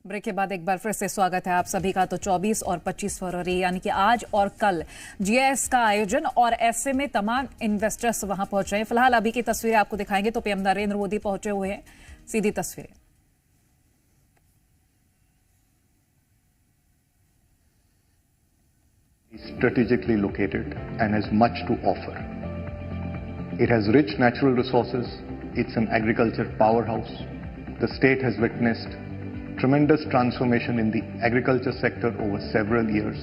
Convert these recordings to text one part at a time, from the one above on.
Break के बाद एक बार फिर से स्वागत है आप सभी का। तो 24 और 25 फरवरी यानी कि आज और कल जीआईएस का आयोजन और ऐसे में तमाम इन्वेस्टर्स वहां पहुंच रहे हैं। फिलहाल अभी की तस्वीरें आपको दिखाएंगे। तो पीएम नरेंद्र मोदी पहुंचे हुए हैं, सीधी तस्वीरें। Strategically located and has much to offer. It has rich natural resources. It's an agriculture powerhouse. The state has witnessed tremendous transformation in the agriculture sector over several years.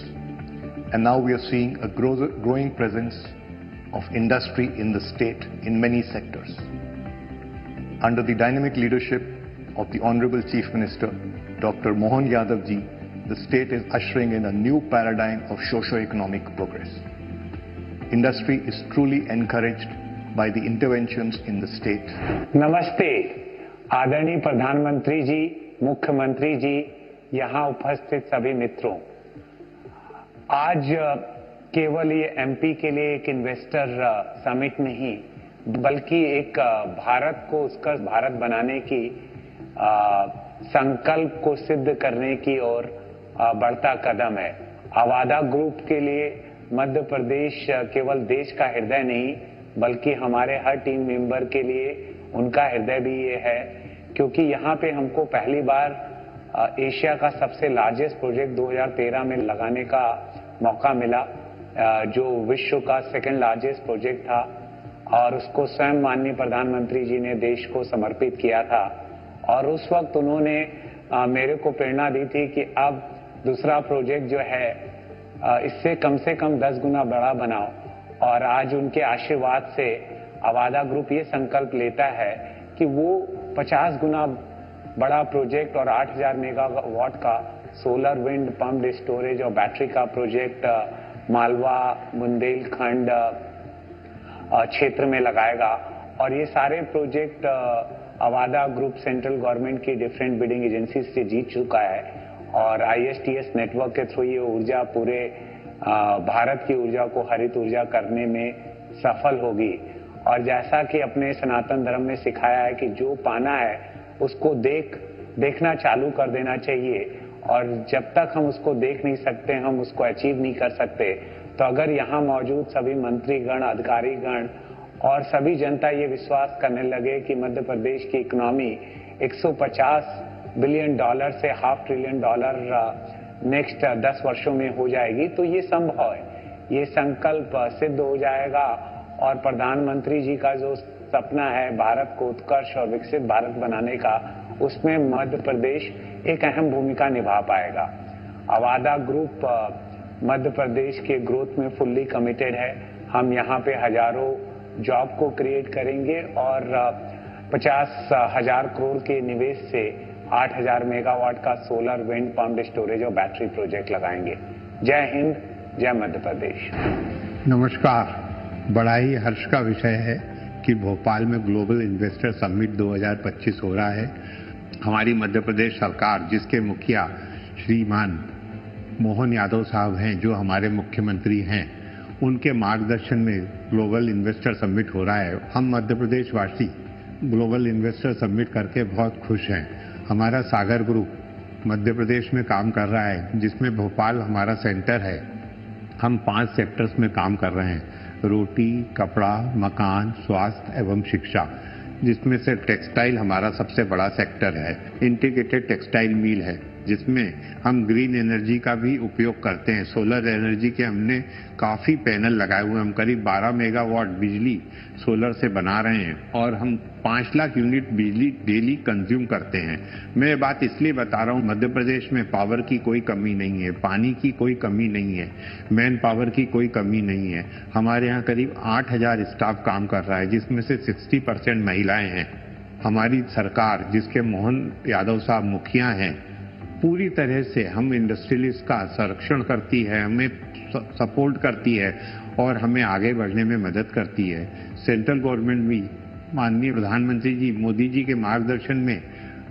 And now we are seeing a growing presence of industry in the state in many sectors. Under the dynamic leadership of the Honorable Chief Minister, Dr. Mohan Yadav ji, the state is ushering in a new paradigm of socio-economic progress. Industry is truly encouraged by the interventions in the state. नमस्ते आदरणीय प्रधानमंत्री जी, मुख्यमंत्री जी, यहाँ उपस्थित सभी मित्रों। आज केवल ये एमपी के लिए एक इन्वेस्टर समिट नहीं, बल्कि एक भारत को उसका भारत बनाने की संकल्प को सिद्ध करने की ओर बढ़ता कदम है। अवादा ग्रुप के लिए मध्य प्रदेश केवल देश का हृदय नहीं, बल्कि हमारे हर टीम मेंबर के लिए उनका हृदय भी ये है, क्योंकि यहाँ पे हमको पहली बार एशिया का सबसे लार्जेस्ट प्रोजेक्ट 2013 में लगाने का मौका मिला, जो विश्व का सेकंड लार्जेस्ट प्रोजेक्ट था, और उसको स्वयं माननीय प्रधानमंत्री जी ने देश को समर्पित किया था। और उस वक्त उन्होंने मेरे को प्रेरणा दी थी कि अब दूसरा प्रोजेक्ट जो है इससे कम से कम 10 गुना बड़ा बनाओ। और आज उनके आशीर्वाद से अवादा ग्रुप ये संकल्प लेता है कि वो 50 गुना बड़ा प्रोजेक्ट और 8000 मेगावाट का सोलर विंड पंप्ड स्टोरेज और बैटरी का प्रोजेक्ट मालवा बुंदेलखंड क्षेत्र में लगाएगा। और ये सारे project Avaada group central government की डिफरेंट बिडिंग एजेंसी से जीत चुका है, और आईएसटीएस नेटवर्क के थ्रू ये ऊर्जा पूरे भारत की ऊर्जा को हरित ऊर्जा करने में सफल होगी। और जैसा कि अपने सनातन धर्म में सिखाया है कि जो पाना है उसको देखना चालू कर देना चाहिए, और जब तक हम उसको देख नहीं सकते, हम उसको अचीव नहीं कर सकते। तो अगर यहाँ मौजूद सभी मंत्रीगण, अधिकारीगण और सभी जनता ये विश्वास करने लगे कि मध्य प्रदेश की इकोनॉमी 150 बिलियन डॉलर से $500 बिलियन नेक्स्ट 10 वर्षों में हो जाएगी, तो ये संभव है, ये संकल्प सिद्ध हो जाएगा। और प्रधानमंत्री जी का जो सपना है भारत को उत्कर्ष और विकसित भारत बनाने का, उसमें मध्य प्रदेश एक अहम भूमिका निभा पाएगा। अवादा ग्रुप मध्य प्रदेश के ग्रोथ में फुल्ली कमिटेड है। हम यहाँ पे हजारों जॉब को क्रिएट करेंगे और 50,000 करोड़ के निवेश से 8000 मेगावाट का सोलर विंड पंप्ड स्टोरेज और बैटरी प्रोजेक्ट लगाएंगे। जय हिंद, जय मध्य प्रदेश। नमस्कार। बड़ा ही हर्ष का विषय है कि भोपाल में ग्लोबल इन्वेस्टर समिट 2025 हो रहा है। हमारी मध्य प्रदेश सरकार, जिसके मुखिया श्रीमान मोहन यादव साहब हैं, जो हमारे मुख्यमंत्री हैं, उनके मार्गदर्शन में ग्लोबल इन्वेस्टर समिट हो रहा है। हम मध्य प्रदेश वासी ग्लोबल इन्वेस्टर समिट करके बहुत खुश हैं। हमारा सागर ग्रुप मध्य प्रदेश में काम कर रहा है, जिसमें भोपाल हमारा सेंटर है। हम 5 सेक्टर्स में काम कर रहे हैं: रोटी, कपड़ा, मकान, स्वास्थ्य एवं शिक्षा, जिसमें से टेक्सटाइल हमारा सबसे बड़ा सेक्टर है। इंटीग्रेटेड टेक्सटाइल मिल है, जिसमें हम ग्रीन एनर्जी का भी उपयोग करते हैं। सोलर एनर्जी के हमने काफ़ी पैनल लगाए हुए हैं। हम करीब 12 मेगावाट बिजली सोलर से बना रहे हैं, और हम 5 लाख यूनिट बिजली डेली कंज्यूम करते हैं। मैं ये बात इसलिए बता रहा हूँ, मध्य प्रदेश में पावर की कोई कमी नहीं है, पानी की कोई कमी नहीं है, मैन पावर की कोई कमी नहीं है। हमारे यहाँ करीब 8000 स्टाफ काम कर रहा है, जिसमें से 60% महिलाएं हैं। हमारी सरकार, जिसके मोहन यादव साहब मुखिया हैं, पूरी तरह से हम इंडस्ट्रियलिस्ट का संरक्षण करती है, हमें सपोर्ट करती है और हमें आगे बढ़ने में मदद करती है। सेंट्रल गवर्नमेंट भी माननीय प्रधानमंत्री जी मोदी जी के मार्गदर्शन में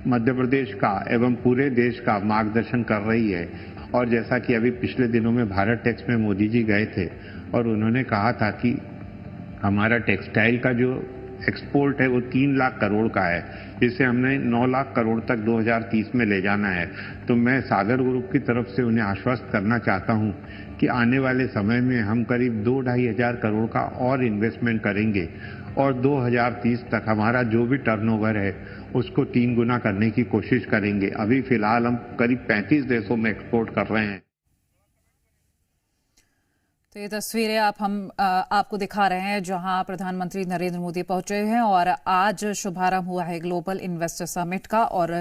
मध्य प्रदेश का एवं पूरे देश का मार्गदर्शन कर रही है। और जैसा कि अभी पिछले दिनों में भारत टेक्स में मोदी जी गए थे और उन्होंने कहा था कि हमारा टेक्सटाइल का जो एक्सपोर्ट है वो 3 लाख करोड़ का है, जिसे हमने 9 लाख करोड़ तक 2030 में ले जाना है। तो मैं सागर ग्रुप की तरफ से उन्हें आश्वस्त करना चाहता हूं कि आने वाले समय में हम करीब 2-2.5 हजार करोड़ का और इन्वेस्टमेंट करेंगे और 2030 तक हमारा जो भी टर्नओवर है उसको 3 गुना करने की कोशिश करेंगे। अभी फिलहाल हम करीब 35 देशों में एक्सपोर्ट कर रहे हैं। तो ये तस्वीरें आपको दिखा रहे हैं जहां प्रधानमंत्री नरेंद्र मोदी पहुंचे हैं और आज शुभारंभ हुआ है ग्लोबल इन्वेस्टर समिट का। और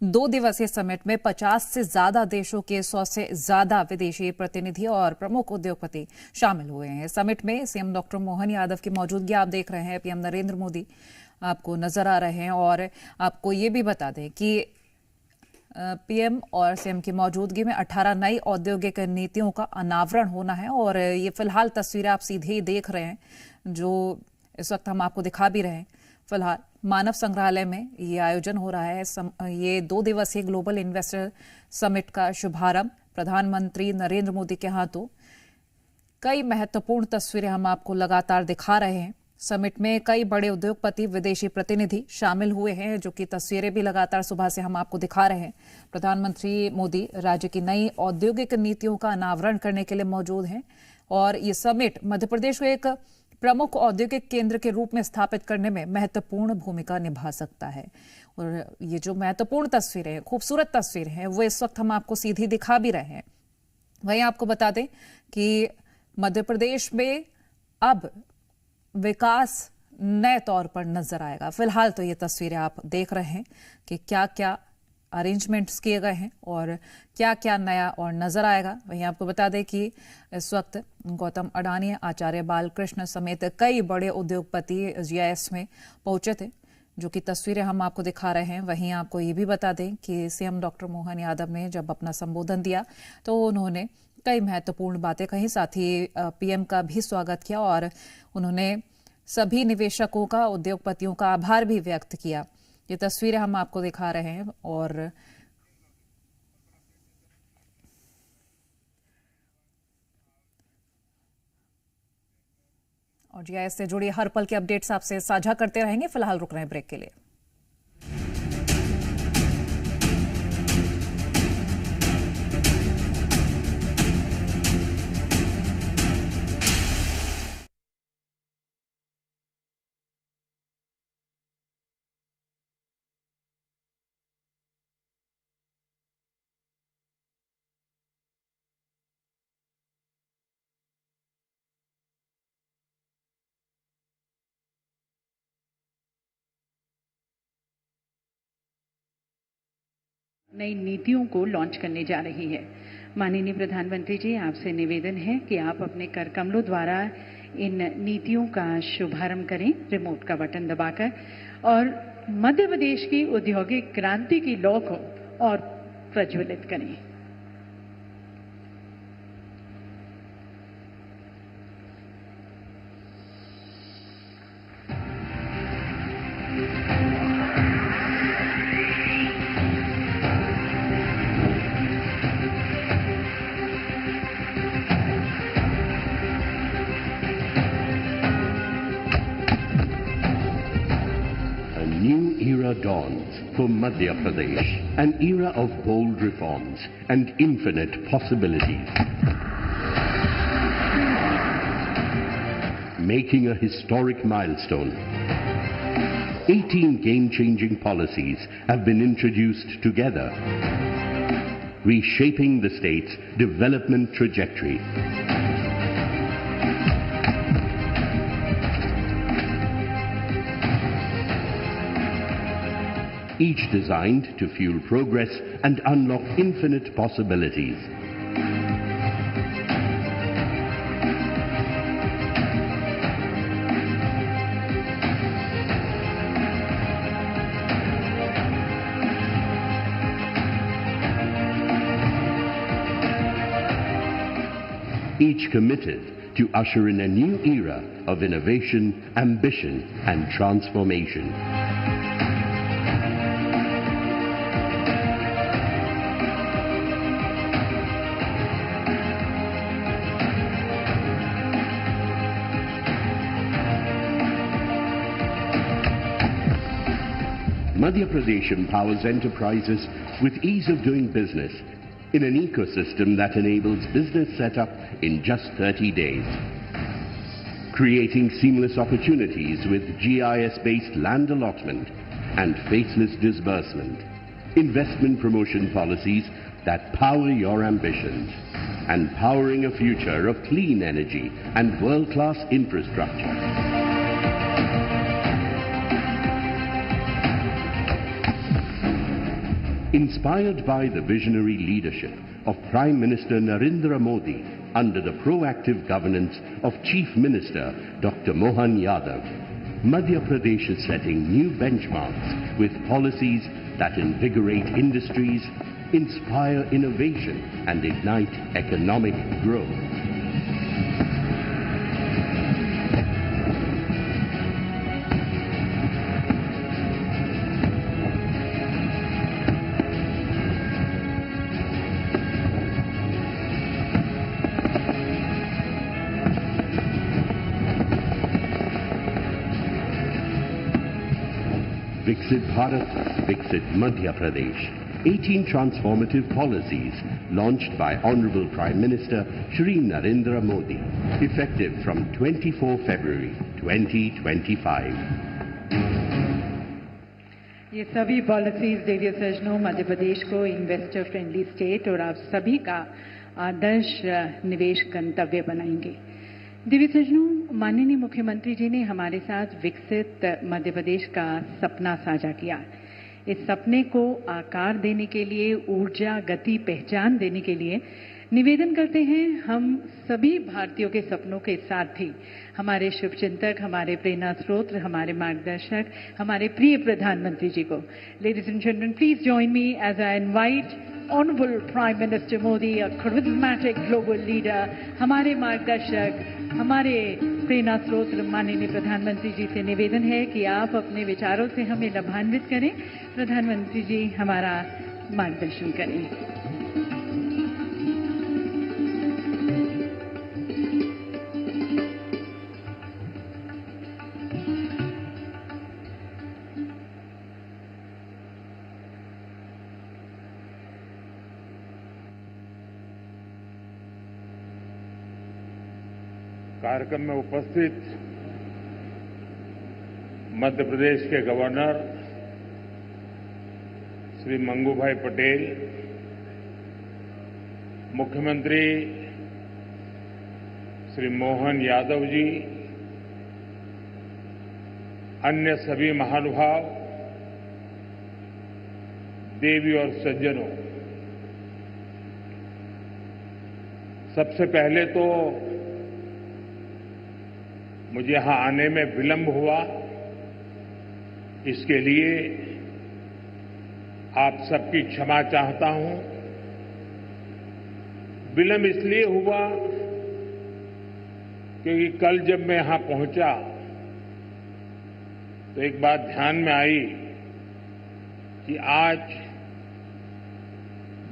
2 दिवसीय समिट में 50 से ज्यादा देशों के 100 से ज्यादा विदेशी प्रतिनिधि और प्रमुख उद्योगपति शामिल हुए हैं। समिट में सीएम डॉक्टर मोहन यादव की मौजूदगी आप देख रहे हैं, पीएम नरेंद्र मोदी आपको नजर आ रहे हैं। और आपको ये भी बता दें कि पीएम और सीएम की मौजूदगी में 18 नई औद्योगिक नीतियों का अनावरण होना है। और ये फिलहाल तस्वीरें आप सीधे ही देख रहे हैं जो इस वक्त हम आपको दिखा भी रहे हैं। फिलहाल मानव संग्रहालय में ये आयोजन हो रहा है। ये 2 दिवसीय ग्लोबल इन्वेस्टर समिट का शुभारंभ प्रधानमंत्री नरेंद्र मोदी के हाथों। कई महत्वपूर्ण तस्वीरें हम आपको लगातार दिखा रहे हैं। समिट में कई बड़े उद्योगपति, विदेशी प्रतिनिधि शामिल हुए हैं, जो कि तस्वीरें भी लगातार सुबह से हम आपको दिखा रहे हैं। प्रधानमंत्री मोदी राज्य की नई औद्योगिक नीतियों का अनावरण करने के लिए मौजूद हैं। और ये समिट मध्य प्रदेश को एक प्रमुख औद्योगिक केंद्र के रूप में स्थापित करने में महत्वपूर्ण भूमिका निभा सकता है। और ये जो महत्वपूर्ण तस्वीरें, खूबसूरत तस्वीरें हैं, वो इस वक्त हम आपको सीधी दिखा भी रहे हैं। वहीं आपको बता दें कि मध्य प्रदेश में अब विकास नए तौर पर नजर आएगा। फिलहाल तो ये तस्वीरें आप देख रहे हैं कि क्या क्या अरेंजमेंट्स किए गए हैं और क्या क्या नया और नजर आएगा। वहीं आपको बता दें कि इस वक्त गौतम अडानी, आचार्य बालकृष्ण समेत कई बड़े उद्योगपति जीआईएस में पहुंचे थे, जो कि तस्वीरें हम आपको दिखा रहे हैं। वहीं आपको ये भी बता दें कि सीएम डॉक्टर मोहन यादव ने जब अपना संबोधन दिया तो उन्होंने कई महत्वपूर्ण बातें कही, साथ ही पीएम का भी स्वागत किया और उन्होंने सभी निवेशकों का, उद्योगपतियों का आभार भी व्यक्त किया। ये तस्वीरें हम आपको दिखा रहे हैं। और जीआईएस से जुड़ी हर पल के अपडेट्स आपसे साझा करते रहेंगे। फिलहाल रुक रहे हैं ब्रेक के लिए। नई नीतियों को लॉन्च करने जा रही है। माननीय प्रधानमंत्री जी, आपसे निवेदन है कि आप अपने कर कमलों द्वारा इन नीतियों का शुभारंभ करें, रिमोट का बटन दबाकर, और मध्य प्रदेश की औद्योगिक क्रांति की लौ को और प्रज्वलित करें। Dawns for Madhya Pradesh, an era of bold reforms and infinite possibilities. Making a historic milestone. 18 game-changing policies have been introduced together, reshaping the state's development trajectory. Each designed to fuel progress and unlock infinite possibilities. Each committed to usher in a new era of innovation, ambition, and transformation. Madhya Pradesh empowers enterprises with ease of doing business in an ecosystem that enables business setup in just 30 days. Creating seamless opportunities with GIS-based land allotment and faceless disbursement. Investment promotion policies that power your ambitions. And powering a future of clean energy and world-class infrastructure. Inspired by the visionary leadership of Prime Minister Narendra Modi under the proactive governance of Chief Minister Dr. Mohan Yadav, Madhya Pradesh is setting new benchmarks with policies that invigorate industries, inspire innovation and ignite economic growth. Viksit Bharat, Viksit Madhya Pradesh. 18 transformative policies launched by Honorable Prime Minister Shri Narendra Modi, effective from 24 February 2025. ये सभी policies देवीय सज्जनों मध्य प्रदेश को investor friendly state और आप सभी का आदर्श निवेश गंतव्य बनाएंगे। देवी सज्जनों, माननीय मुख्यमंत्री जी ने हमारे साथ विकसित मध्य प्रदेश का सपना साझा किया। इस सपने को आकार देने के लिए, ऊर्जा, गति, पहचान देने के लिए निवेदन करते हैं हम सभी भारतीयों के सपनों के साथ ही हमारे शुभचिंतक, हमारे प्रेरणा स्रोत, हमारे मार्गदर्शक, हमारे प्रिय प्रधानमंत्री जी को। Ladies and gentleman, please join me as I invite Honorable Prime Minister Modi, a charismatic global leader, हमारे मार्गदर्शक, हमारे प्रेरणा स्रोत माननीय प्रधानमंत्री जी से निवेदन है कि आप अपने विचारों से हमें लाभान्वित करें। प्रधानमंत्री जी हमारा मार्गदर्शन करें। कार्यक्रम में उपस्थित मध्य प्रदेश के गवर्नर श्री मंगूभाई पटेल, मुख्यमंत्री श्री मोहन यादव जी, अन्य सभी महानुभाव, देवी और सज्जनों, सबसे पहले तो मुझे यहां आने में विलंब हुआ, इसके लिए आप सबकी क्षमा चाहता हूं। विलंब इसलिए हुआ क्योंकि कल जब मैं यहां पहुंचा तो एक बात ध्यान में आई कि आज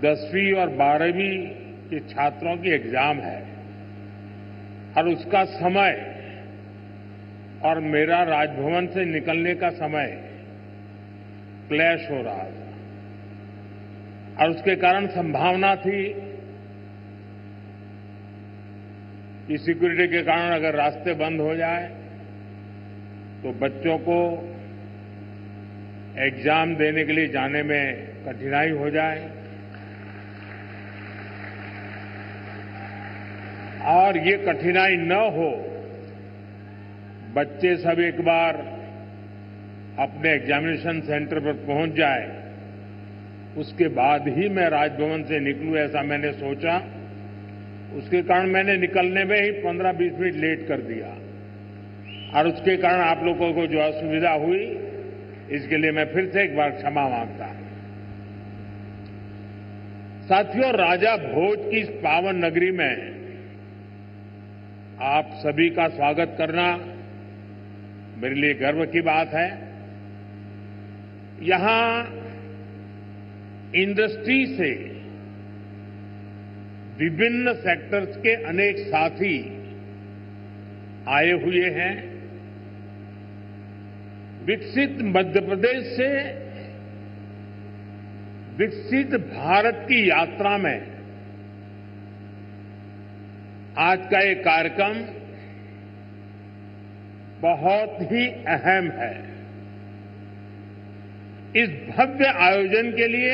10वीं और 12वीं के छात्रों की एग्जाम है और उसका समय और मेरा राजभवन से निकलने का समय क्लैश हो रहा था और उसके कारण संभावना थी कि सिक्योरिटी के कारण अगर रास्ते बंद हो जाए तो बच्चों को एग्जाम देने के लिए जाने में कठिनाई हो जाए और ये कठिनाई न हो, बच्चे सब एक बार अपने एग्जामिनेशन सेंटर पर पहुंच जाए, उसके बाद ही मैं राजभवन से निकलूं, ऐसा मैंने सोचा। उसके कारण मैंने निकलने में ही 15-20 मिनट लेट कर दिया और उसके कारण आप लोगों को जो असुविधा हुई, इसके लिए मैं फिर से एक बार क्षमा मांगता हूं। साथियों, राजा भोज की इस पावन नगरी में आप सभी का स्वागत करना मेरे लिए गर्व की बात है। यहां इंडस्ट्री से विभिन्न सेक्टर्स के अनेक साथी आए हुए हैं। विकसित मध्य प्रदेश से विकसित भारत की यात्रा में आज का ये कार्यक्रम बहुत ही अहम है। इस भव्य आयोजन के लिए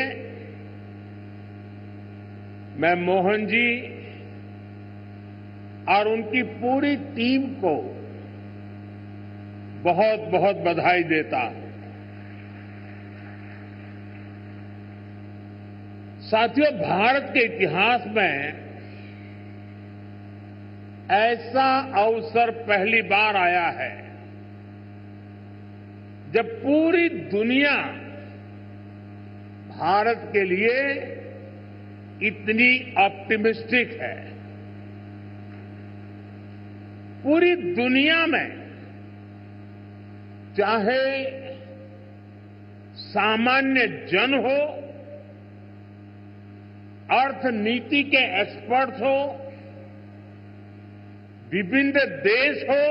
मैं मोहन जी और उनकी पूरी टीम को बहुत बहुत बधाई देता हूं। साथियों, भारत के इतिहास में ऐसा अवसर पहली बार आया है जब पूरी दुनिया भारत के लिए इतनी ऑप्टिमिस्टिक है। पूरी दुनिया में चाहे सामान्य जन हो, अर्थनीति के एक्सपर्ट्स हो, विभिन्न देश हो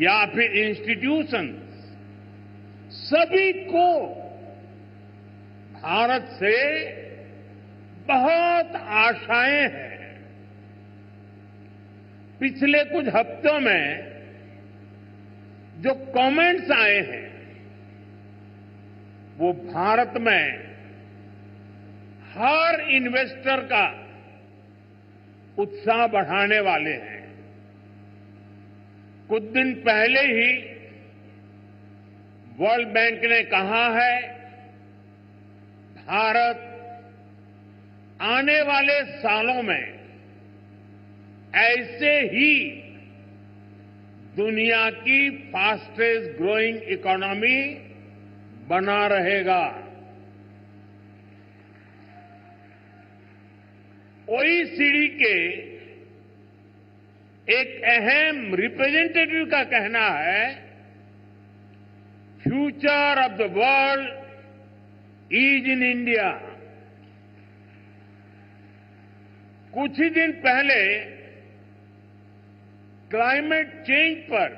या फिर इंस्टीट्यूशंस, सभी को भारत से बहुत आशाएं हैं। पिछले कुछ हफ्तों में जो कमेंट्स आए हैं वो भारत में हर इन्वेस्टर का उत्साह बढ़ाने वाले हैं। कुछ दिन पहले ही वर्ल्ड बैंक ने कहा है भारत आने वाले सालों में ऐसे ही दुनिया की फास्टेस्ट ग्रोइंग इकोनॉमी बना रहेगा। ओईसीडी के एक अहम रिप्रेजेंटेटिव का कहना है, future of the world is in India. कुछ ही दिन पहले क्लाइमेट चेंज पर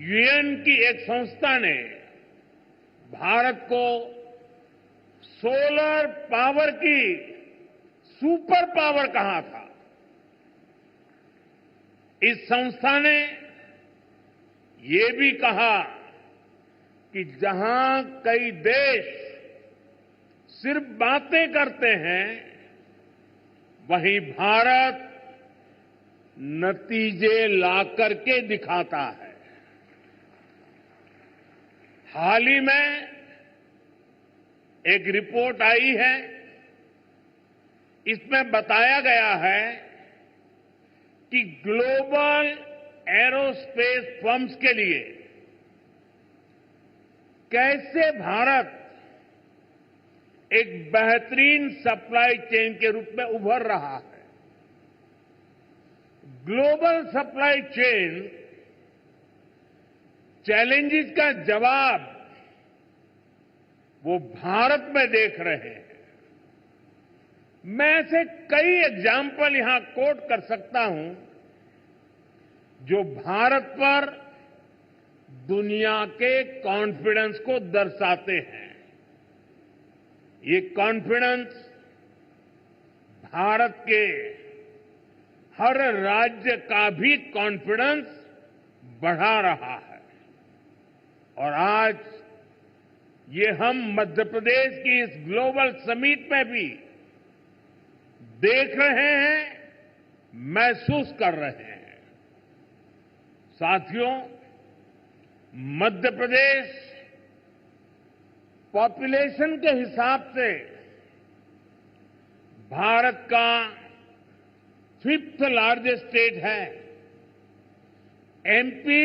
यूएन की एक संस्था ने भारत को सोलर पावर की सुपर पावर कहा था। इस संस्था ने ये भी कहा कि जहां कई देश सिर्फ बातें करते हैं, वहीं भारत नतीजे ला करके दिखाता है। हाल ही में एक रिपोर्ट आई है, इसमें बताया गया है कि ग्लोबल एरोस्पेस फर्म्स के लिए कैसे भारत एक बेहतरीन सप्लाई चेन के रूप में उभर रहा है। ग्लोबल सप्लाई चेन चैलेंजेस का जवाब वो भारत में देख रहे हैं। मैं ऐसे कई एग्जाम्पल यहां कोट कर सकता हूं जो भारत पर दुनिया के कॉन्फिडेंस को दर्शाते हैं। ये कॉन्फिडेंस भारत के हर राज्य का भी कॉन्फिडेंस बढ़ा रहा है। और आज ये हम मध्य प्रदेश की इस ग्लोबल समिट में भी देख रहे हैं, महसूस कर रहे हैं। साथियों, मध्य प्रदेश पॉपुलेशन के हिसाब से भारत का 5th लार्जेस्ट स्टेट है। एमपी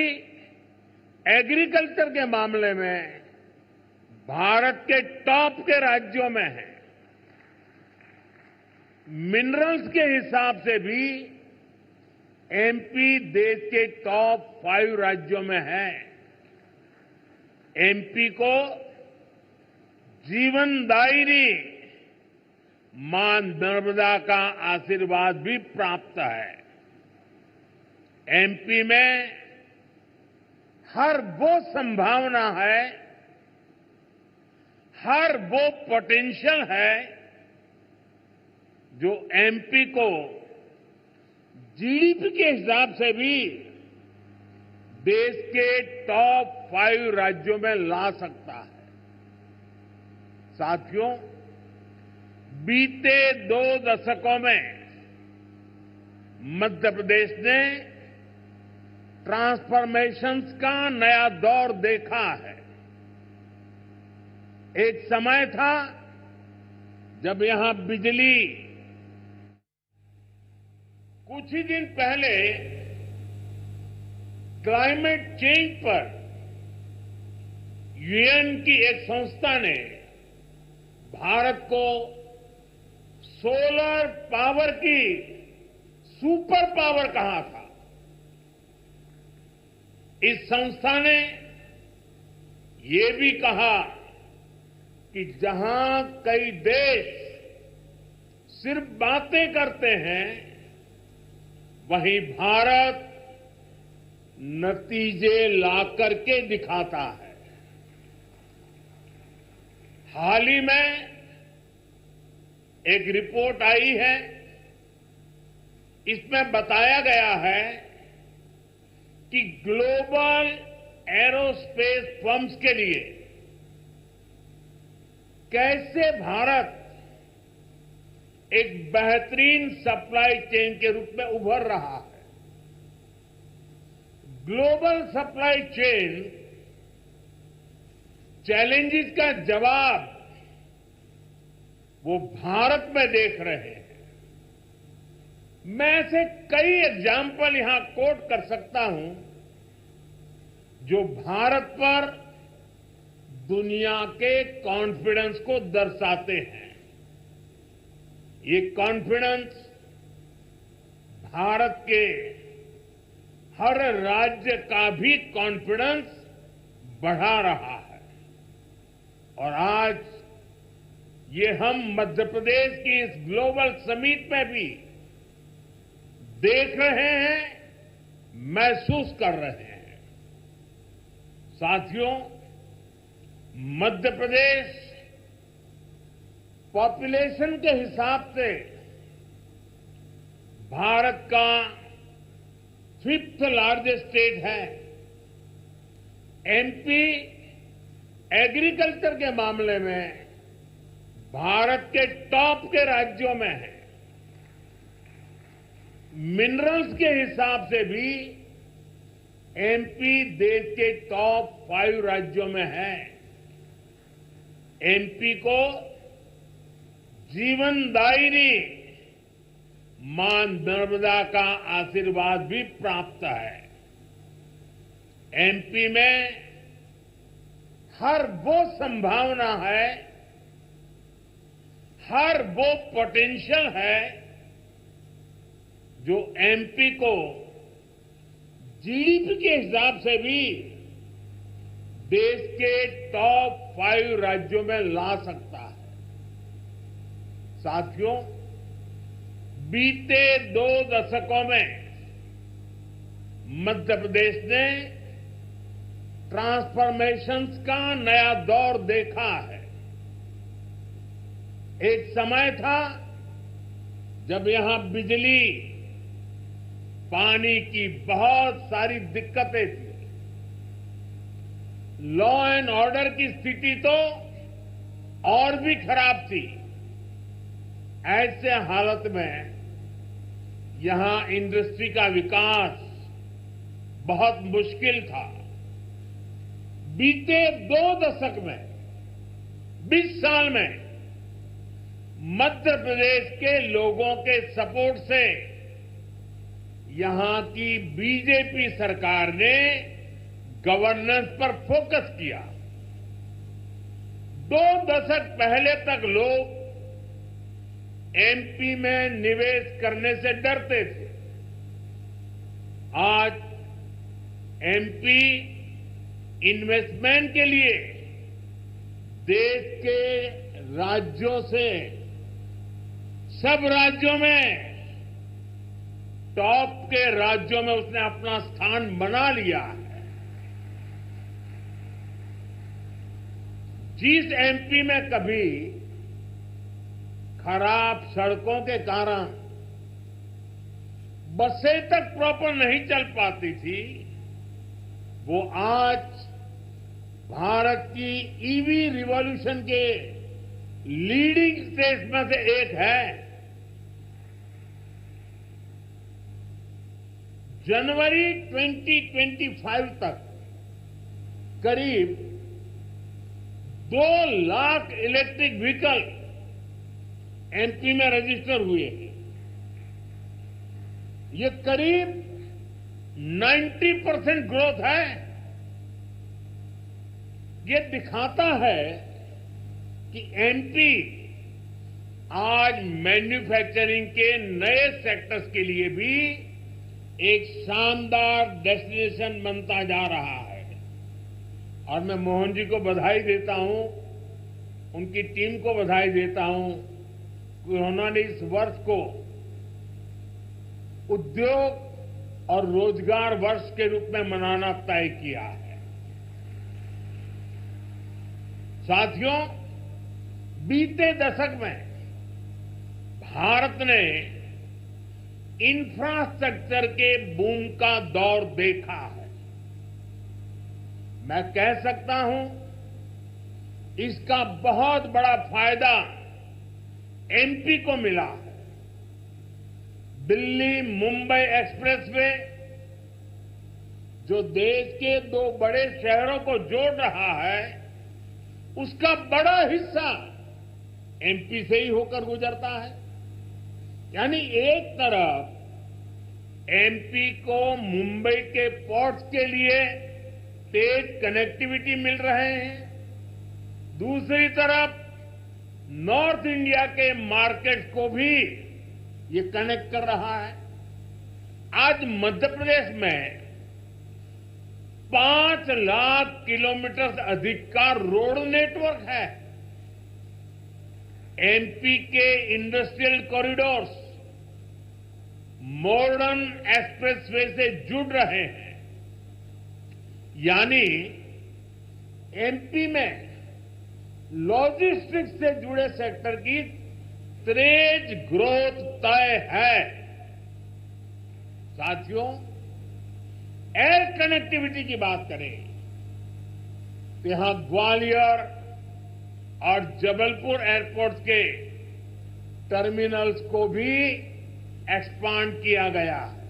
एग्रीकल्चर के मामले में भारत के टॉप के राज्यों में है। मिनरल्स के हिसाब से भी एमपी देश के टॉप 5 राज्यों में है। एमपी को जीवनदायिनी मां नर्मदा का आशीर्वाद भी प्राप्त है। एमपी में हर वो संभावना है, हर वो पोटेंशियल है जो एमपी को जीडीपी के हिसाब से भी देश के टॉप 5 राज्यों में ला सकता है। साथियों, बीते 2 दशकों में मध्य प्रदेश ने ट्रांसफॉर्मेशंस का नया दौर देखा है। एक समय था जब यहां बिजली, कुछ ही दिन पहले क्लाइमेट चेंज पर यूएन की एक संस्था ने भारत को सोलर पावर की सुपर पावर कहा था। इस संस्था ने ये भी कहा कि जहां कई देश सिर्फ बातें करते हैं, वहीं भारत नतीजे ला करके दिखाता है। हाल ही में एक रिपोर्ट आई है, इसमें बताया गया है कि ग्लोबल एरोस्पेस फर्म्स के लिए कैसे भारत एक बेहतरीन सप्लाई चेन के रूप में उभर रहा है। ग्लोबल सप्लाई चेन चैलेंजेस का जवाब वो भारत में देख रहे हैं। मैं ऐसे कई एग्जाम्पल यहां कोट कर सकता हूं जो भारत पर दुनिया के कॉन्फिडेंस को दर्शाते हैं। ये कॉन्फिडेंस भारत के हर राज्य का भी कॉन्फिडेंस बढ़ा रहा है। और आज ये हम मध्य प्रदेश की इस ग्लोबल समिट में भी देख रहे हैं, महसूस कर रहे हैं। साथियों, मध्य प्रदेश पॉपुलेशन के हिसाब से भारत का 5th लार्जेस्ट स्टेट है। एमपी एग्रीकल्चर के मामले में भारत के टॉप के राज्यों में है। मिनरल्स के हिसाब से भी एमपी देश के टॉप 5 राज्यों में है। एमपी को जीवनदायिनी मां नर्मदा का आशीर्वाद भी प्राप्त है। एमपी में हर वो संभावना है, हर वो पोटेंशियल है जो एमपी को जीडीपी के हिसाब से भी देश के टॉप 5 राज्यों में ला सकता है। साथियों, बीते 2 दशकों में मध्य प्रदेश ने ट्रांसफॉर्मेशंस का नया दौर देखा है। एक समय था जब यहां बिजली, पानी की बहुत सारी दिक्कतें थी। लॉ एंड ऑर्डर की स्थिति तो और भी खराब थी। ऐसे हालत में यहां इंडस्ट्री का विकास बहुत मुश्किल था। बीते 2 दशक में, 20 साल में मध्य प्रदेश के लोगों के सपोर्ट से यहां की बीजेपी सरकार ने गवर्नेंस पर फोकस किया। 2 दशक पहले तक लोग एमपी में निवेश करने से डरते थे। आज एमपी इन्वेस्टमेंट के लिए देश के राज्यों से, सब राज्यों में, टॉप के राज्यों में उसने अपना स्थान बना लिया है। जिस एमपी में कभी खराब सड़कों के कारण बसें तक प्रॉपर नहीं चल पाती थी, वो आज भारत की ईवी रिवॉल्यूशन के लीडिंग स्टेट्स में से एक है। जनवरी 2025 तक करीब 2 लाख इलेक्ट्रिक व्हीकल एमपी में रजिस्टर हुए हैं। ये करीब 90% ग्रोथ है। ये दिखाता है कि एमपी आज मैन्युफैक्चरिंग के नए सेक्टर्स के लिए भी एक शानदार डेस्टिनेशन बनता जा रहा है। और मैं मोहन जी को बधाई देता हूं, उनकी टीम को बधाई देता हूं कि उन्होंने इस वर्ष को उद्योग और रोजगार वर्ष के रूप में मनाना तय किया है। साथियों, बीते दशक में भारत ने इंफ्रास्ट्रक्चर के बूम का दौर देखा है। मैं कह सकता हूं इसका बहुत बड़ा फायदा एमपी को मिला है। दिल्ली मुंबई एक्सप्रेसवे जो देश के 2 बड़े शहरों को जोड़ रहा है, उसका बड़ा हिस्सा एमपी से ही होकर गुजरता है। यानी एक तरफ एमपी को मुंबई के पोर्ट्स के लिए तेज कनेक्टिविटी मिल रहे हैं, दूसरी तरफ नॉर्थ इंडिया के मार्केट को भी ये कनेक्ट कर रहा है। आज मध्य प्रदेश में 5 लाख किलोमीटर से अधिक का रोड नेटवर्क है। एमपी के इंडस्ट्रियल कॉरिडोर्स मॉडर्न एक्सप्रेसवे से जुड़ रहे हैं। यानी एमपी में लॉजिस्टिक्स से जुड़े सेक्टर की तेज ग्रोथ तय है। साथियों, एयर कनेक्टिविटी की बात करें तो यहां ग्वालियर और जबलपुर एयरपोर्ट के टर्मिनल्स को भी एक्सपांड किया गया है।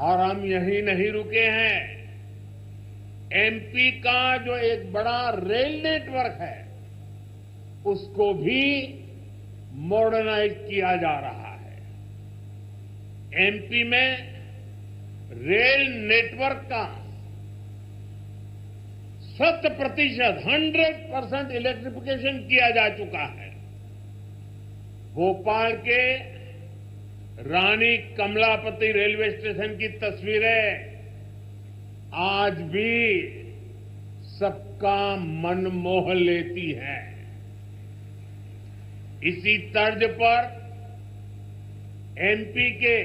और हम यहीं नहीं रुके हैं। एमपी का जो एक बड़ा रेल नेटवर्क है, उसको भी मॉडर्नाइज किया जा रहा है। एमपी में रेल नेटवर्क का 100% इलेक्ट्रिफिकेशन किया जा चुका है। भोपाल के रानी कमलापति रेलवे स्टेशन की तस्वीरें आज भी सबका मन मोह लेती है। इसी तर्ज पर एमपी के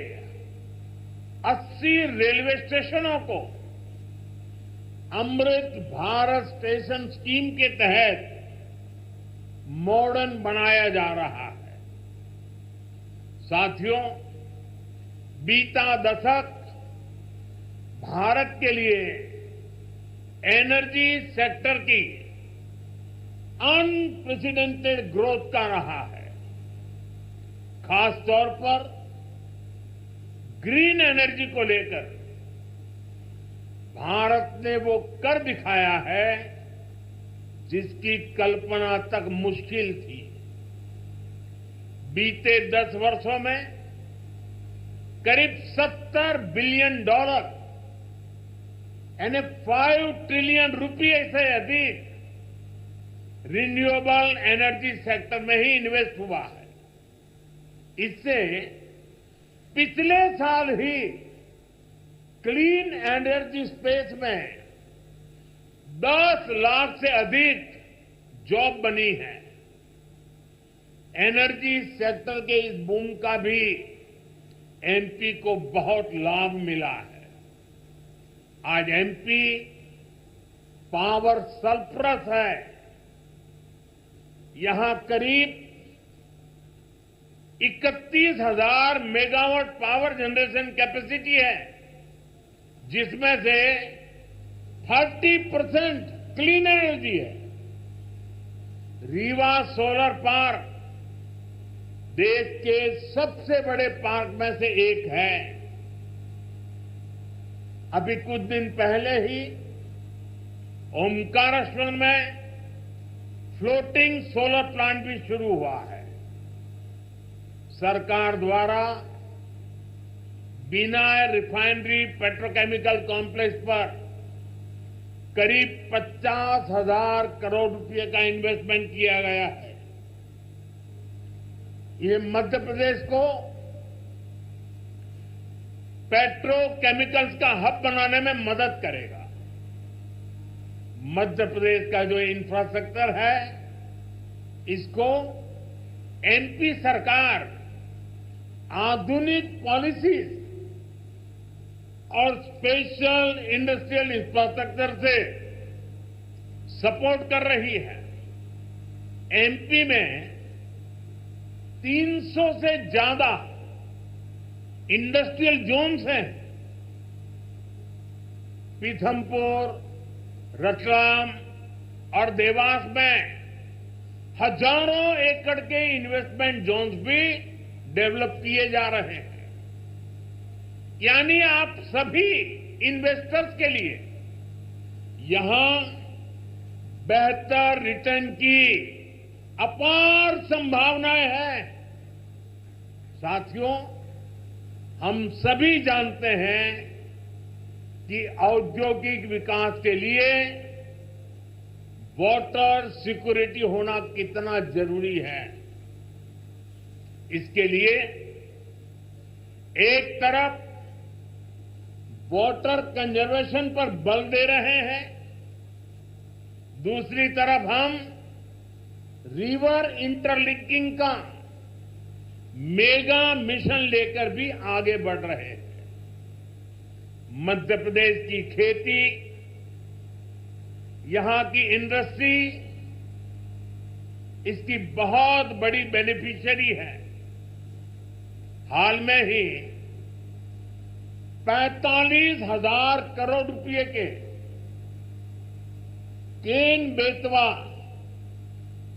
80 रेलवे स्टेशनों को अमृत भारत स्टेशन स्कीम के तहत मॉडर्न बनाया जा रहा है। साथियों, बीता दशक भारत के लिए एनर्जी सेक्टर की अनप्रेसिडेंटेड ग्रोथ का रहा है। खासतौर पर ग्रीन एनर्जी को लेकर भारत ने वो कर दिखाया है जिसकी कल्पना तक मुश्किल थी। बीते 10 वर्षों में करीब $70 बिलियन यानी 5 ट्रिलियन रुपये से अधिक रिन्यूएबल एनर्जी सेक्टर में ही इन्वेस्ट हुआ है। इससे पिछले साल ही क्लीन एनर्जी स्पेस में 10 लाख से अधिक जॉब बनी है। एनर्जी सेक्टर के इस बूम का भी एमपी को बहुत लाभ मिला है। आज एमपी पावर सरप्लस है। यहां करीब 31,000 मेगावाट पावर जनरेशन कैपेसिटी है, जिसमें से 30% क्लीन एनर्जी है। रीवा सोलर पार्क देश के सबसे बड़े पार्क में से एक है। अभी कुछ दिन पहले ही ओमकारेश्वर में फ्लोटिंग सोलर प्लांट भी शुरू हुआ है। सरकार द्वारा बिना रिफाइनरी पेट्रोकेमिकल कॉम्प्लेक्स पर करीब 50,000 करोड़ रुपए का इन्वेस्टमेंट किया गया है। ये मध्य प्रदेश को पेट्रोकेमिकल्स का हब बनाने में मदद करेगा। मध्य प्रदेश का जो इंफ्रास्ट्रक्चर है, इसको एमपी सरकार आधुनिक पॉलिसीज और स्पेशल इंडस्ट्रियल इंफ्रास्ट्रक्चर से सपोर्ट कर रही है। एमपी में 300 से ज्यादा इंडस्ट्रियल जोन्स हैं। पीथमपुर, रतलाम और देवास में हजारों एकड़ के इन्वेस्टमेंट जोन्स भी डेवलप किए जा रहे हैं। यानी आप सभी इन्वेस्टर्स के लिए यहां बेहतर रिटर्न की अपार संभावनाएं हैं। साथियों, हम सभी जानते हैं कि औद्योगिक विकास के लिए वाटर सिक्योरिटी होना कितना जरूरी है। इसके लिए एक तरफ वाटर कंजर्वेशन पर बल दे रहे हैं, दूसरी तरफ हम रिवर इंटरलिंकिंग का मेगा मिशन लेकर भी आगे बढ़ रहे हैं। मध्य प्रदेश की खेती, यहां की इंडस्ट्री इसकी बहुत बड़ी बेनिफिशियरी है। हाल में ही 45,000 करोड़ रुपए के Ken Betwa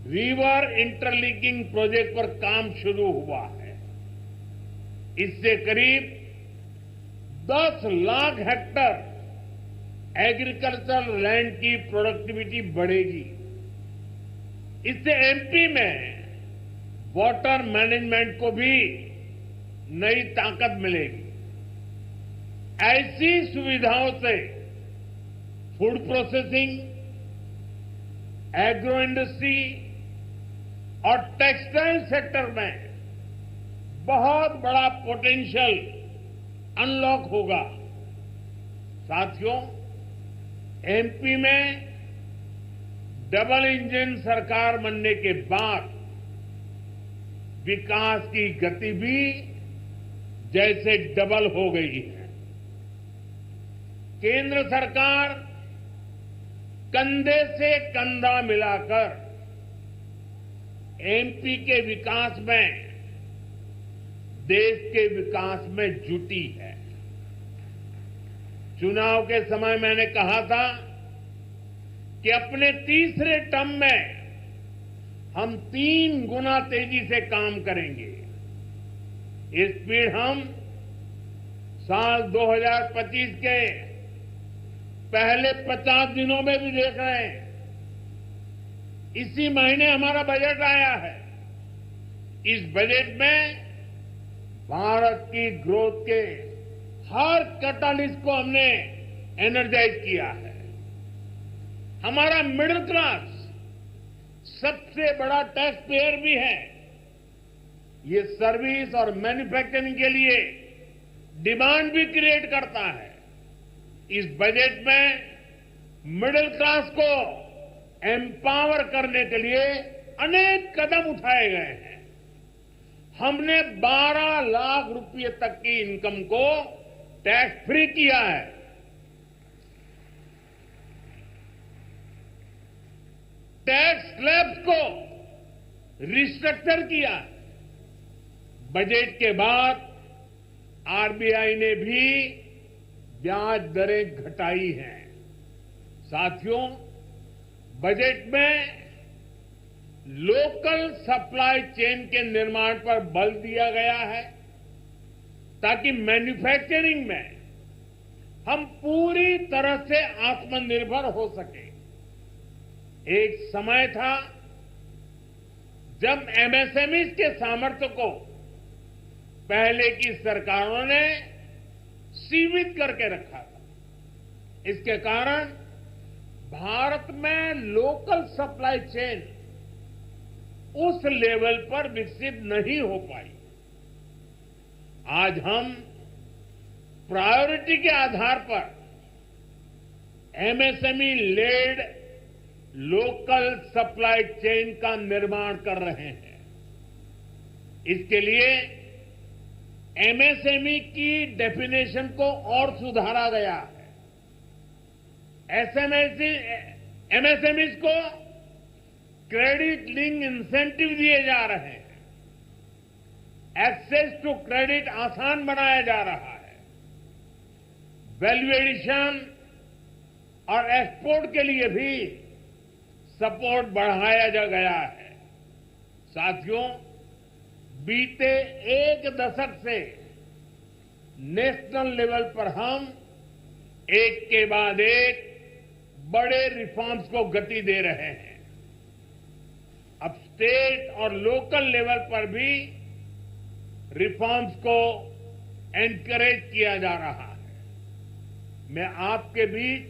river interlinking project पर काम शुरू हुआ है। इससे करीब 10 लाख हेक्टेयर एग्रीकल्चर लैंड की प्रोडक्टिविटी बढ़ेगी। इससे एमपी में वाटर मैनेजमेंट को भी नई ताकत मिलेगी। ऐसी सुविधाओं से फूड प्रोसेसिंग, एग्रो इंडस्ट्री और टेक्सटाइल सेक्टर में बहुत बड़ा पोटेंशियल अनलॉक होगा। साथियों, एमपी में डबल इंजन सरकार बनने के बाद विकास की गति भी जैसे डबल हो गई है। केंद्र सरकार कंधे से कंधा मिलाकर एमपी के विकास में, देश के विकास में जुटी है। चुनाव के समय मैंने कहा था कि अपने तीसरे टर्म में हम 3 गुना तेजी से काम करेंगे। ये स्पीड हम साल 2025 के पहले 50 दिनों में भी देख रहे हैं। इसी महीने हमारा बजट आया है। इस बजट में भारत की ग्रोथ के हर कैटलिस्ट को हमने एनर्जाइज किया है। हमारा मिडिल क्लास सबसे बड़ा टैक्स पेयर भी है। ये सर्विस और मैन्युफैक्चरिंग के लिए डिमांड भी क्रिएट करता है। इस बजट में मिडिल क्लास को एम्पावर करने के लिए अनेक कदम उठाए गए हैं। हमने 12 लाख रुपए तक की इनकम को टैक्स फ्री किया है। टैक्स स्लैब्स को रिस्ट्रक्चर किया। बजट के बाद आरबीआई ने भी ब्याज दरें घटाई हैं। साथियों, बजट में लोकल सप्लाई चेन के निर्माण पर बल दिया गया है ताकि मैन्युफैक्चरिंग में हम पूरी तरह से आत्मनिर्भर हो सके। एक समय था जब एमएसएमई के सामर्थ्य को पहले की सरकारों ने सीमित करके रखा था। इसके कारण भारत में लोकल सप्लाई चेन उस लेवल पर विकसित नहीं हो पाई। आज हम प्रायोरिटी के आधार पर MSME led local supply chain का निर्माण कर रहे हैं। इसके लिए एमएसएमई की डेफिनेशन को और सुधारा गया है। एमएसएमईज को क्रेडिट लिंक इंसेंटिव दिए जा रहे हैं। एक्सेस टू क्रेडिट आसान बनाया जा रहा है। वैल्यू एडिशन और एक्सपोर्ट के लिए भी सपोर्ट बढ़ाया जा गया है। साथियों, बीते एक दशक से नेशनल लेवल पर हम एक के बाद एक बड़े रिफॉर्म्स को गति दे रहे हैं। अब स्टेट और लोकल लेवल पर भी रिफॉर्म्स को एनकरेज किया जा रहा है। मैं आपके बीच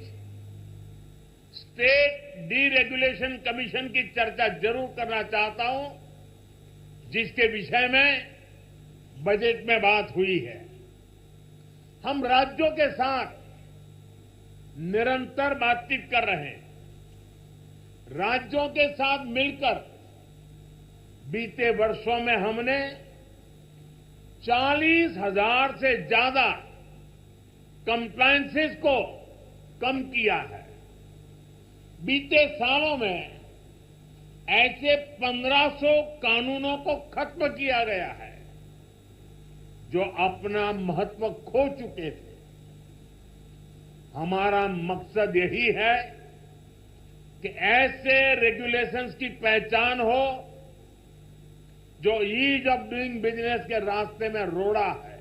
स्टेट डीरेगुलेशन कमीशन की चर्चा जरूर करना चाहता हूं, जिसके विषय में बजट में बात हुई है। हम राज्यों के साथ निरंतर बातचीत कर रहे हैं। राज्यों के साथ मिलकर बीते वर्षों में हमने 40,000 से ज्यादा कंप्लायंसेस को कम किया है। बीते सालों में ऐसे 1500 कानूनों को खत्म किया गया है जो अपना महत्व खो चुके थे। हमारा मकसद यही है कि ऐसे रेगुलेशंस की पहचान हो जो ईज ऑफ डूइंग बिजनेस के रास्ते में रोड़ा है।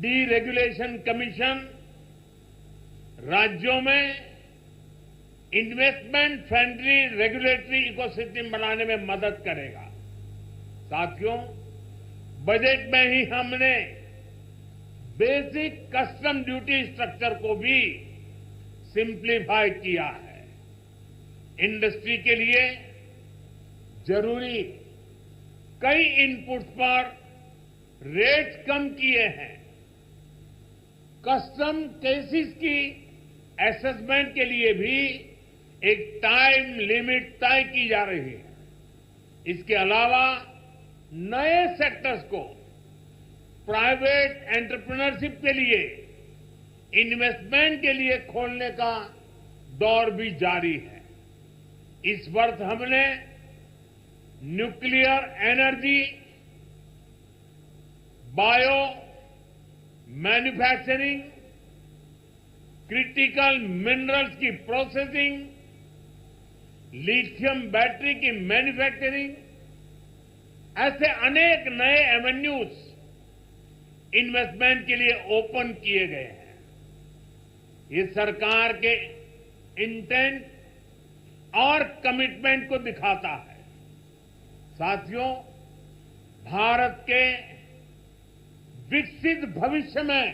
डीरेगुलेशन कमीशन राज्यों में इन्वेस्टमेंट फ्रेंडली रेगुलेटरी इकोसिस्टम बनाने में मदद करेगा। साथियों, बजट में ही हमने बेसिक कस्टम ड्यूटी स्ट्रक्चर को भी सिंप्लीफाई किया है। इंडस्ट्री के लिए जरूरी कई इनपुट्स पर रेट्स कम किए हैं। कस्टम केसेस की असेसमेंट के लिए भी एक टाइम लिमिट तय की जा रही है। इसके अलावा नए सेक्टर्स को प्राइवेट एंटरप्रेन्योरशिप के लिए इन्वेस्टमेंट के लिए खोलने का दौर भी जारी है। इस वर्ष हमने nuclear energy, bio manufacturing, critical minerals की प्रोसेसिंग, लिथियम बैटरी की मैन्युफैक्चरिंग, ऐसे अनेक नए एवेन्यूज इन्वेस्टमेंट के लिए ओपन किए गए हैं। ये सरकार के इंटेंट और कमिटमेंट को दिखाता है। साथियों, भारत के विकसित भविष्य में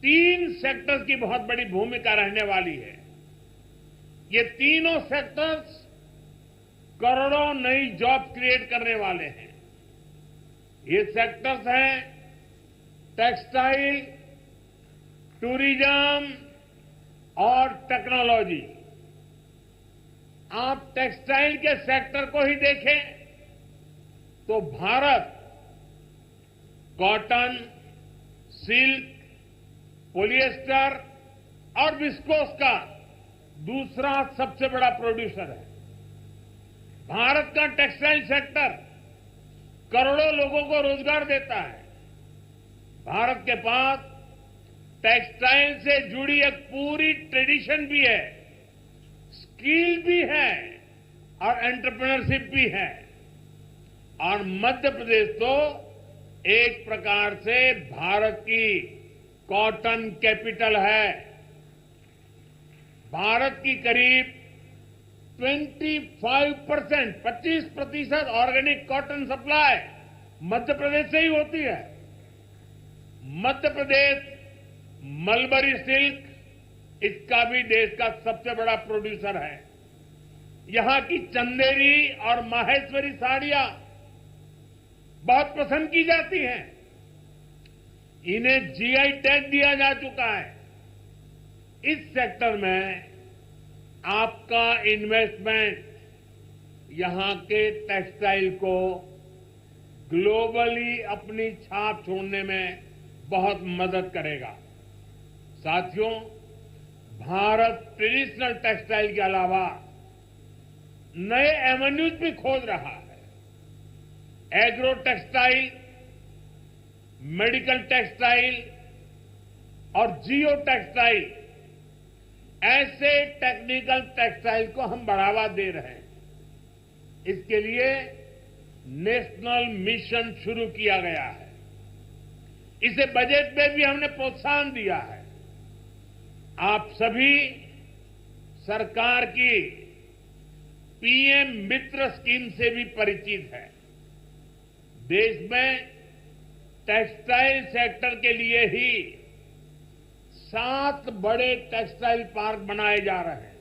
3 सेक्टर्स की बहुत बड़ी भूमिका रहने वाली है। ये तीनों सेक्टर्स करोड़ों नई जॉब क्रिएट करने वाले हैं। ये सेक्टर्स हैं टेक्सटाइल, टूरिज्म और टेक्नोलॉजी। आप टेक्सटाइल के सेक्टर को ही देखें तो भारत कॉटन, सिल्क, पॉलिएस्टर और विस्कोस का दूसरा सबसे बड़ा प्रोड्यूसर है। भारत का टेक्सटाइल सेक्टर करोड़ों लोगों को रोजगार देता है। भारत के पास टेक्सटाइल से जुड़ी एक पूरी ट्रेडिशन भी है, स्किल भी है और एंटरप्रेन्योरशिप भी है। और मध्य प्रदेश तो एक प्रकार से भारत की कॉटन कैपिटल है। भारत की करीब 25% organic cotton supply Madhya Pradesh से ही होती है। मध्य प्रदेश मलबरी सिल्क इसका भी देश का सबसे बड़ा प्रोड्यूसर है। यहां की चंदेरी और माहेश्वरी साड़ियां बहुत पसंद की जाती हैं। इन्हें जीआई टैग दिया जा चुका है। इस सेक्टर में आपका इन्वेस्टमेंट यहां के टेक्सटाइल को ग्लोबली अपनी छाप छोड़ने में बहुत मदद करेगा। साथियों, भारत ट्रेडिशनल टेक्सटाइल के अलावा नए एवेन्यूज भी खोज रहा है। एग्रो टेक्सटाइल, मेडिकल टेक्सटाइल और जियो टेक्सटाइल, ऐसे टेक्निकल टेक्सटाइल को हम बढ़ावा दे रहे हैं। इसके लिए नेशनल मिशन शुरू किया गया है। इसे बजट में भी हमने प्रोत्साहन दिया है। आप सभी सरकार की पीएम मित्र स्कीम से भी परिचित हैं। देश में टेक्सटाइल सेक्टर के लिए ही 7 बड़े टेक्सटाइल पार्क बनाए जा रहे हैं।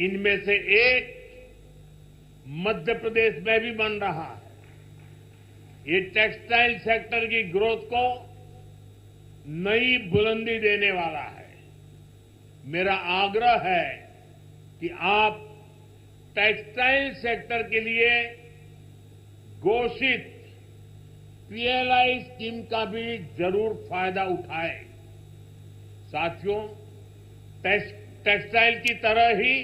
इनमें से एक मध्य प्रदेश में भी बन रहा है। ये टेक्सटाइल सेक्टर की ग्रोथ को नई बुलंदी देने वाला है। मेरा आग्रह है कि आप टेक्सटाइल सेक्टर के लिए घोषित पीएलआई स्कीम का भी जरूर फायदा उठाएं। साथियों, टेक्सटाइल की तरह ही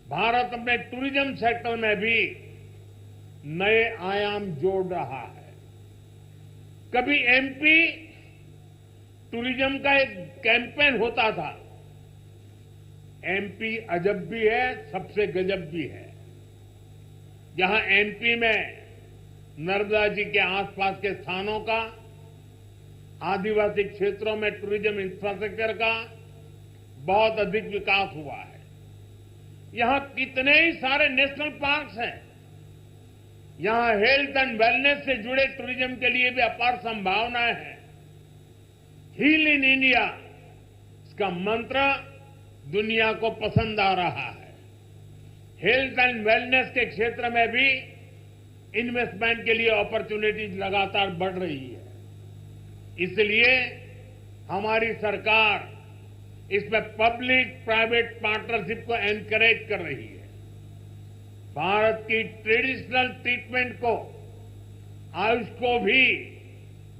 भारत अपने टूरिज्म सेक्टर में भी नए आयाम जोड़ रहा है। कभी एमपी टूरिज्म का एक कैंपेन होता था, एमपी अजब भी है, सबसे गजब भी है। यहां एमपी में नर्मदा जी के आसपास के स्थानों का, आदिवासी क्षेत्रों में टूरिज्म इंफ्रास्ट्रक्चर का बहुत अधिक विकास हुआ है। यहां कितने ही सारे नेशनल पार्क्स हैं। यहां हेल्थ एंड वेलनेस से जुड़े टूरिज्म के लिए भी अपार संभावनाएं हैं। हील इन इंडिया, इसका मंत्र दुनिया को पसंद आ रहा है। हेल्थ एंड वेलनेस के क्षेत्र में भी इन्वेस्टमेंट के लिए अपॉर्चुनिटीज लगातार बढ़ रही है। इसलिए हमारी सरकार इसमें पब्लिक प्राइवेट पार्टनरशिप को एनकरेज कर रही है। भारत की ट्रेडिशनल ट्रीटमेंट को, आयुष को भी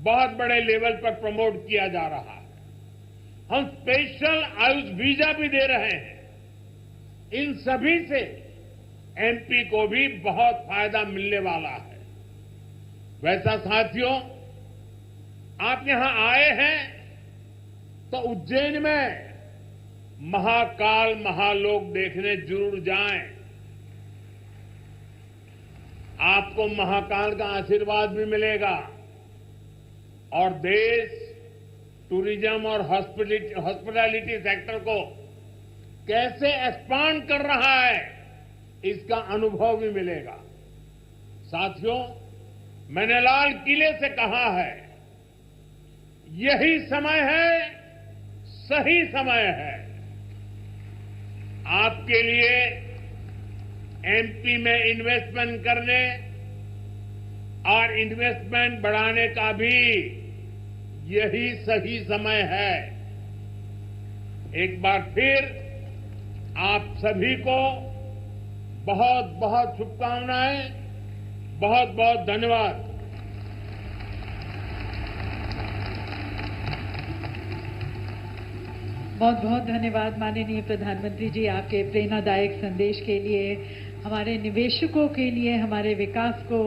बहुत बड़े लेवल पर प्रमोट किया जा रहा है। हम स्पेशल आयुष वीजा भी दे रहे हैं। इन सभी से एमपी को भी बहुत फायदा मिलने वाला है। वैसा साथियों, आप यहां आए हैं तो उज्जैन में महाकाल महालोक देखने जरूर जाएं। आपको महाकाल का आशीर्वाद भी मिलेगा और देश टूरिज्म और हॉस्पिटैलिटी सेक्टर को कैसे एक्सपांड कर रहा है, इसका अनुभव भी मिलेगा। साथियों, मैंने लाल किले से कहा है, यही समय है, सही समय है। आपके लिए एमपी में इन्वेस्टमेंट करने और इन्वेस्टमेंट बढ़ाने का भी यही सही समय है। एक बार फिर आप सभी को बहुत बहुत शुभकामनाएं, बहुत बहुत धन्यवाद। बहुत बहुत धन्यवाद माननीय प्रधानमंत्री जी, आपके प्रेरणादायक संदेश के लिए, हमारे निवेशकों के लिए, हमारे विकास को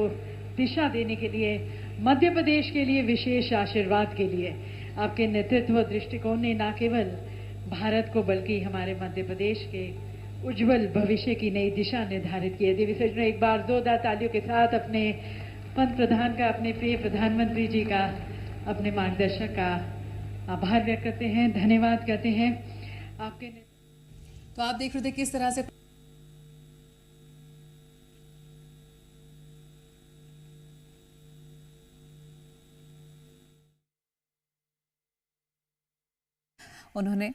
दिशा देने के लिए, मध्य प्रदेश के लिए विशेष आशीर्वाद के लिए। आपके नेतृत्व दृष्टिकोण ने न केवल भारत को बल्कि हमारे मध्य प्रदेश के उज्जवल भविष्य की नई दिशा निर्धारित की है। देवी सज्जनों, एक बार जोरदार तालियों के साथ अपने पंत प्रधान का, अपने प्रिय प्रधानमंत्री जी का, अपने मार्गदर्शक का आभार व्यक्त करते हैं, धन्यवाद करते हैं। आपके तो आप देख रहे थे किस तरह से उन्होंने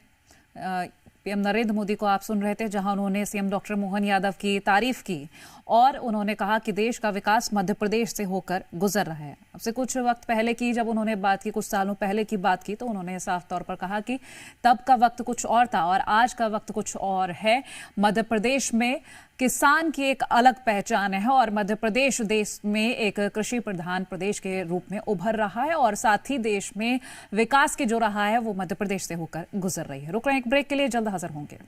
पीएम नरेंद्र मोदी को आप सुन रहे थे, जहां उन्होंने सीएम डॉक्टर मोहन यादव की तारीफ की और उन्होंने कहा कि देश का विकास मध्य प्रदेश से होकर गुजर रहा है। अब से कुछ वक्त पहले की जब उन्होंने बात की, कुछ सालों पहले की बात की, तो उन्होंने साफ तौर पर कहा कि तब का वक्त कुछ और था और आज का वक्त कुछ और है। मध्य प्रदेश में किसान की एक अलग पहचान है और मध्य प्रदेश देश में एक कृषि प्रधान प्रदेश के रूप में उभर रहा है और साथ ही देश में विकास की जो रहा है वो मध्य प्रदेश से होकर गुजर रही है। रुक रहे हैं एक ब्रेक के लिए, जल्द हाजिर होंगे।